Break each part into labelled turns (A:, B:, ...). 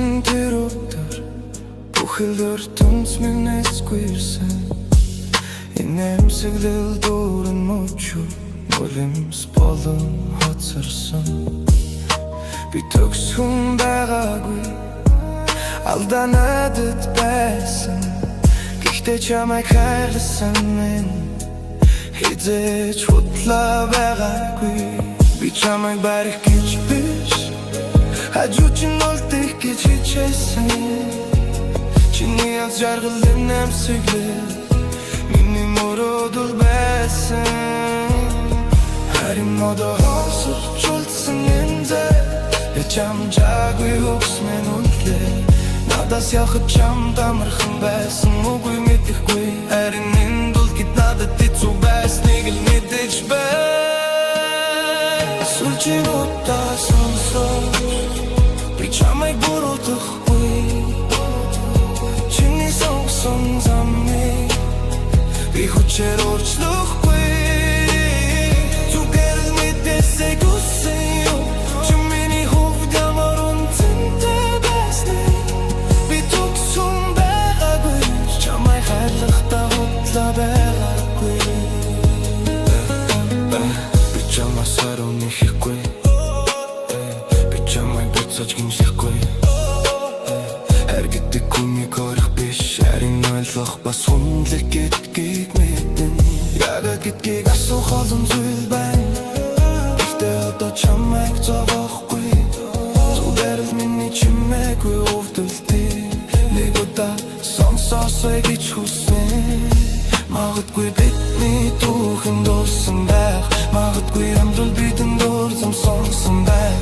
A: Sultan teröter Buchilder tums minnes quirsen Inem sigdil dorun mucho Nolims bolun hatsarsın Bir töksun байгаагүй Aldan ödet байсан Гэхдээ чамайг хайрласан минь Хизээч худлаа байгаагүй Би чамайг барих гэж биш Хажуу чинь олдох гэж хичээсэн Чиний аз жаргалын намсэглэл Миний мөрөөдөл байсан Харин модо хосож үлдсэн энэ Чам жаагүй өгсмэн үлээ Надаас явахад чам дамархан байсан Үгүй мэдэхгүй Харин энэ дулгид надад хэцүү байсныг л мэдэж бай Сүлжинуудаа сонсож Би чамайг буруутгахгүй Чиний сонгосон замыг Би хүчээр өөрчлөхгүй Зүгээр л мэдээсэй гүсэн юм Би чамаас харуу нэхэхгүй Би чамайг буцааж гимшихгүй Хэр гэдэг хүнийг орох биш Харин ойлгох бас хүнлэх гэдгийг мэдэн Яагаад гэдгийг асуух олон зүйл байна Гэхдээ одоо чамайг зовоохгүй Зүгээр л миний чимээгүй өвдөлтийг Нэг удаа сонсоосой гэж хүсэн Магадгүй бидний түүхэн дууссан байх Магадгүй амьдрал бидэнд дурсам сонсон байх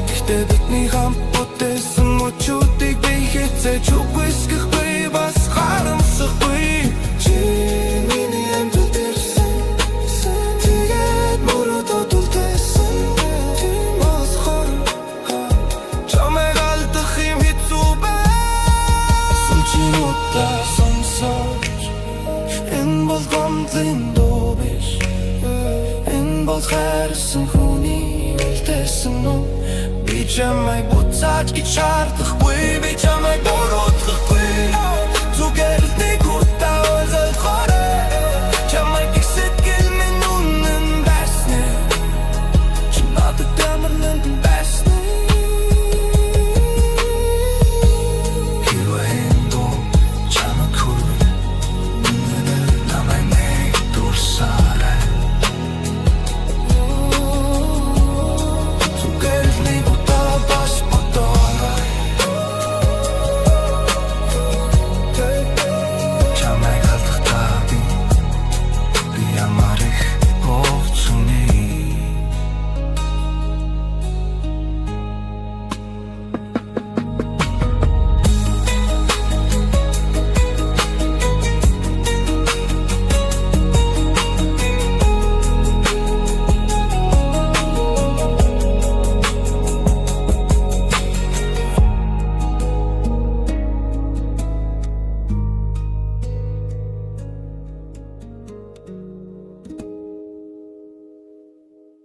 A: Гэхдээ бидний хамт бүтээсэн мөчүүдийг би хэзээж үгүйсгэхгүй бас харамсахгүй Чи миний амьдрал дээрсэн Тэгээд мөрөдөө түлтэйсэн Тийм болохоор Чамайг алдах юм хэцүү байна Сүлжинуудаа сонсож Энэ бол гомдлын дуу биш Энэ бол хайрсан хүний үлдээсэн үү Би чамайг буцааж гэж шаардахгүй